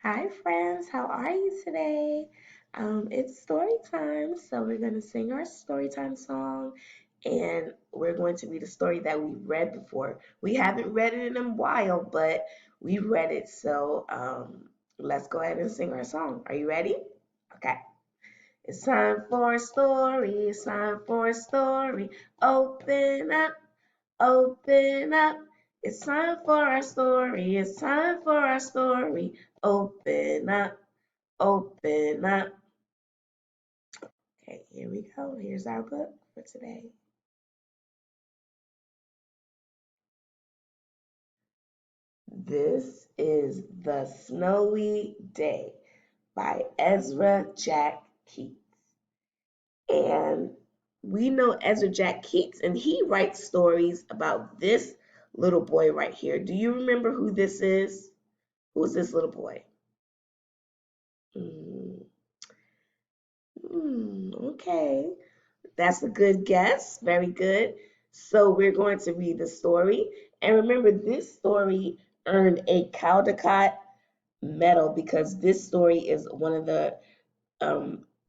Hi, friends. How are you today? It's story time, so we're going to sing our story time song, and we're going to read a story that we've read before. We haven't read it in a while, but we read it, so let's go ahead and sing our song. Are you ready? Okay. It's time for a story. It's time for a story. Open up, open up. It's time for our story. It's time for our story. Open up, open up. Okay, here we go. Here's our book for today. This is The Snowy Day by Ezra Jack Keats. And we know Ezra Jack Keats, and he writes stories about this little boy right here. Do you remember who this is? Who's this little boy? Mm, okay. That's a good guess. Very good. So we're going to read the story. And remember, this story earned a Caldecott medal because this story is one of the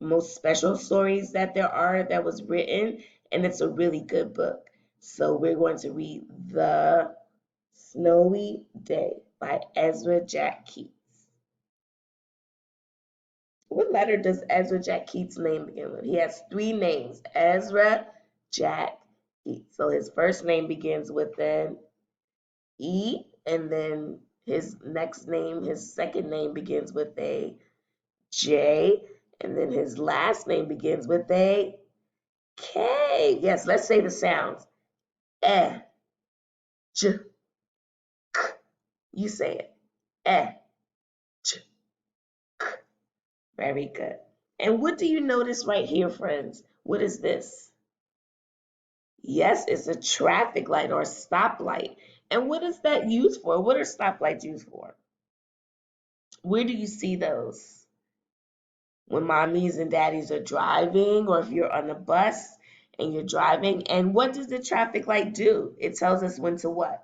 most special stories that there are that was written, and it's a really good book. So we're going to read The Snowy Day by Ezra Jack Keats. What letter does Ezra Jack Keats' name begin with? He has three names. Ezra Jack Keats. So his first name begins with an E, and then his next name, his second name begins with a J, and then his last name begins with a K. Yes, let's say the sounds. Eh, J, K. You say it. Eh, J, K. Very good. And what do you notice right here, friends? What is this? Yes, it's a traffic light or a stoplight. And what is that used for? What are stoplights used for? Where do you see those? When mommies and daddies are driving, or if you're on a bus and you're driving. And what does the traffic light do? It tells us when to what?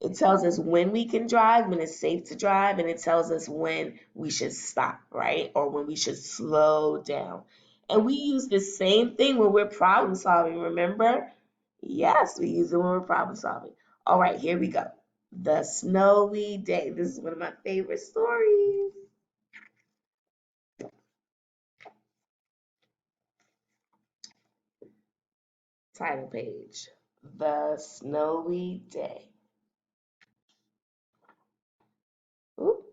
It tells us when we can drive, when it's safe to drive, and it tells us when we should stop, right? Or when we should slow down. And we use the same thing when we're problem solving, remember? Yes, we use it when we're problem solving. All right, here we go. The Snowy Day. This is one of my favorite stories. Title page. The Snowy Day. Oop.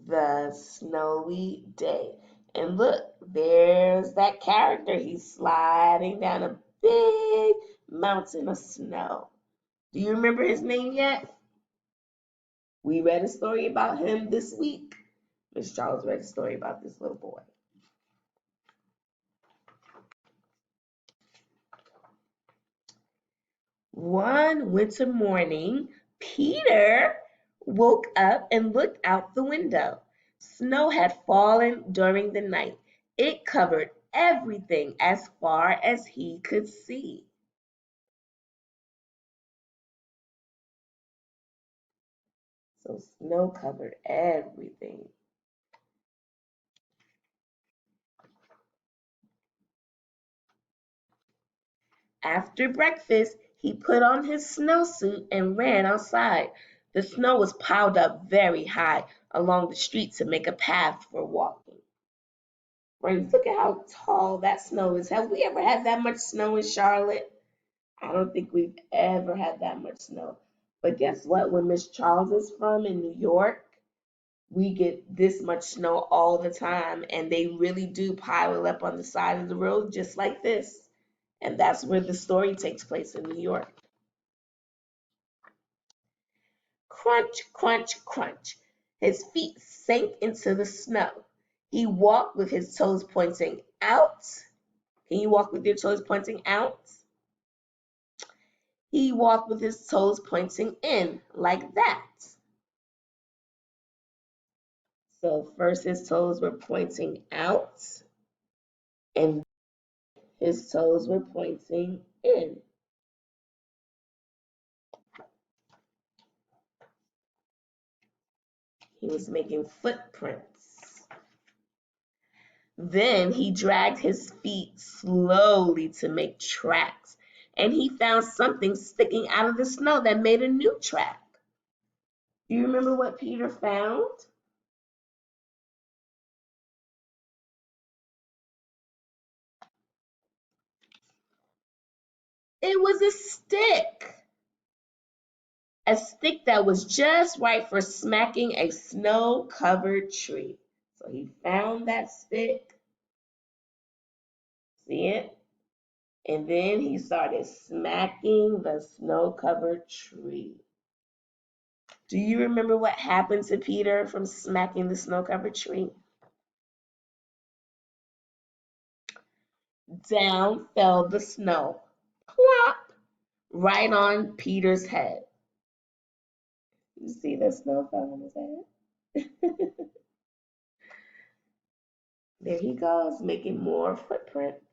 The Snowy Day. And look, there's that character. He's sliding down a big mountain of snow. Do you remember his name yet? We read a story about him this week. Miss Charles read a story about this little boy. One winter morning, Peter woke up and looked out the window. Snow had fallen during the night. It covered everything as far as he could see. So snow covered everything. After breakfast, he put on his snowsuit and ran outside. The snow was piled up very high along the street to make a path for walking. Friends, look at how tall that snow is. Have we ever had that much snow in Charlotte? I don't think we've ever had that much snow. But guess what? When Miss Charles is from in New York, we get this much snow all the time, and they really do pile it up on the side of the road just like this. And that's where the story takes place in New York. Crunch, crunch, crunch. His feet sank into the snow. He walked with his toes pointing out. Can you walk with your toes pointing out? He walked with his toes pointing in, like that. So first his toes were pointing out, and his toes were pointing in. He was making footprints. Then he dragged his feet slowly to make tracks, and he found something sticking out of the snow that made a new track. Do you remember what Peter found? It was a stick that was just right for smacking a snow-covered tree. So he found that stick, see it? And then he started smacking the snow-covered tree. Do you remember what happened to Peter from smacking the snow-covered tree? Down fell the snow, plop, right on Peter's head. You see the snow fell on his head? There he goes, making more footprints.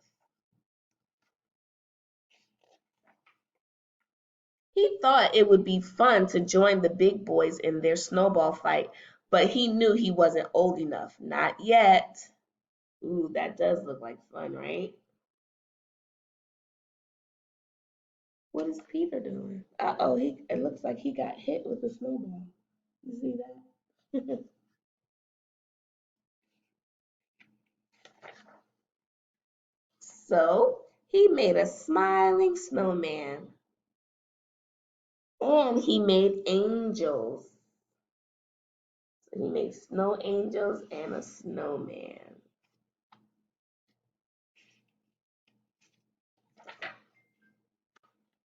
He thought it would be fun to join the big boys in their snowball fight, but he knew he wasn't old enough. Not yet. Ooh, that does look like fun, right? What is Peter doing? Uh-oh, it looks like he got hit with a snowball. You see that? So he made a smiling snowman and he made angels. So he made snow angels and a snowman.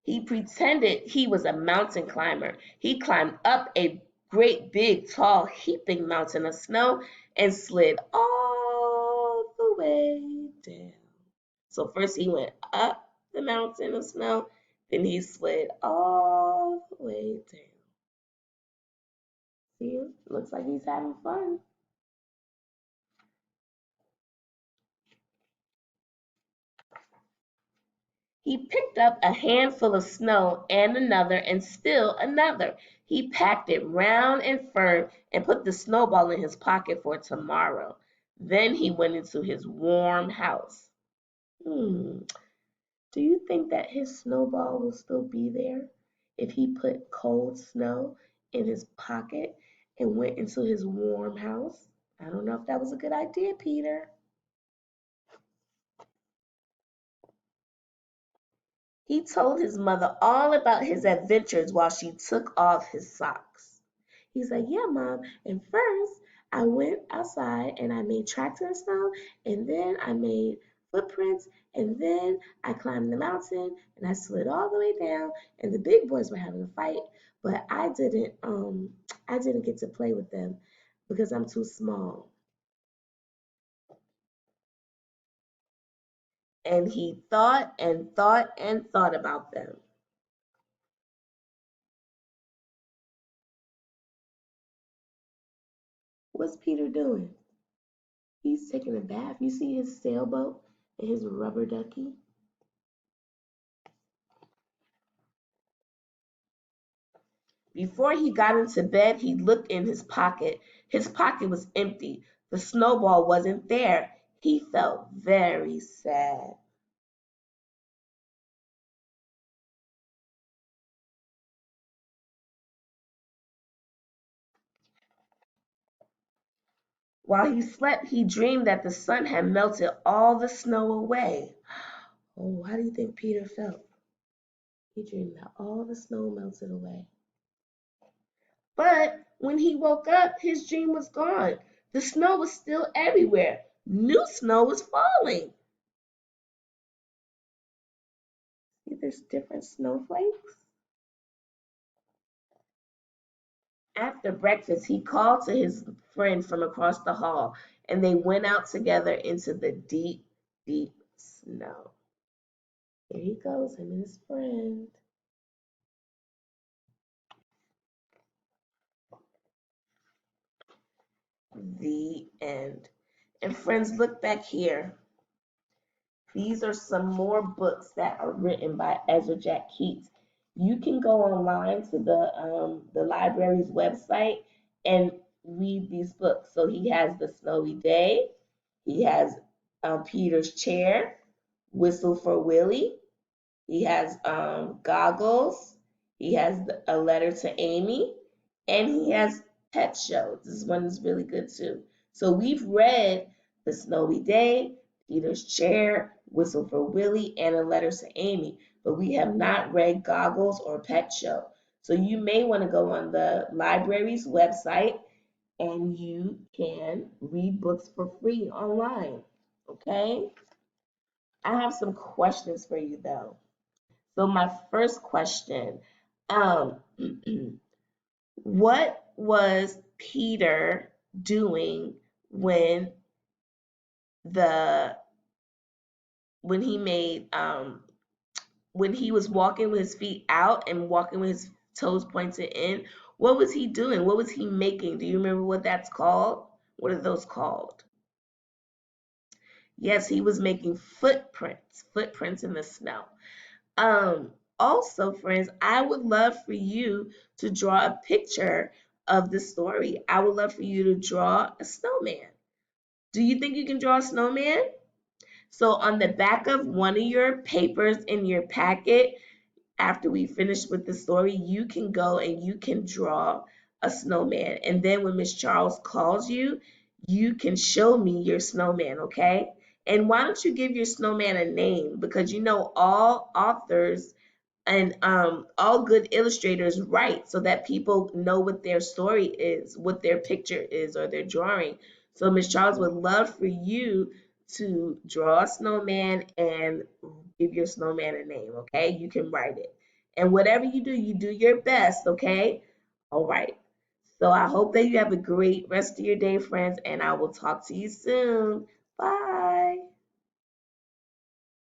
He pretended he was a mountain climber. He climbed up a great big tall heaping mountain of snow and slid all the way down. So first he went up the mountain of snow, then he slid all the way down. See, looks like he's having fun. He picked up a handful of snow and another and still another. He packed it round and firm and put the snowball in his pocket for tomorrow. Then he went into his warm house. Hmm, do you think that his snowball will still be there if he put cold snow in his pocket and went into his warm house? I don't know if that was a good idea, Peter. He told his mother all about his adventures while she took off his socks. He's like, yeah, Mom, and first I went outside and I made tracks in the snow, and then I made footprints, and then I climbed the mountain and I slid all the way down, and the big boys were having a fight, but I didn't get to play with them because I'm too small. And he thought and thought and thought about them. What's Peter doing? He's taking a bath. You see his sailboat and his rubber ducky? Before he got into bed, he looked in his pocket. His pocket was empty. The snowball wasn't there. He felt very sad. While he slept, he dreamed that the sun had melted all the snow away. Oh, how do you think Peter felt? He dreamed that all the snow melted away. But when he woke up, his dream was gone. The snow was still everywhere. New snow was falling. See, there's different snowflakes. After breakfast, he called to his friend from across the hall, and they went out together into the deep, deep snow. Here he goes, him and his friend. The end. And friends, look back here. These are some more books that are written by Ezra Jack Keats. You can go online to the library's website and read these books. So he has The Snowy Day, he has Peter's Chair, Whistle for Willie, he has Goggles, he has A Letter to Amy, and he has Pet Show. This one is really good too. So we've read The Snowy Day, Peter's Chair, Whistle for Willie, and A Letter to Amy, but we have not read Goggles or Pet Show. So you may want to go on the library's website and you can read books for free online. Okay? I have some questions for you though. So my first question, um, what was Peter doing when the when he made when he was walking with his feet out and walking with his toes pointed in? What was he doing? What was he making? Do you remember what that's called? What are those called? Yes, he was making footprints in the snow. Um, Also, friends, I would love for you to draw a picture of the story. I would love for you to draw a snowman. Do you think you can draw a snowman? So on the back of one of your papers in your packet, after we finish with the story, you can go and you can draw a snowman. And then when Miss Charles calls you, you can show me your snowman, okay? And why don't you give your snowman a name? Because you know all authors and all good illustrators write so that people know what their story is, what their picture is, or their drawing. So Miss Charles would love for you to draw a snowman and give your snowman a name, okay? You can write it. And whatever you do your best, okay? All right. So I hope that you have a great rest of your day, friends, and I will talk to you soon. Bye.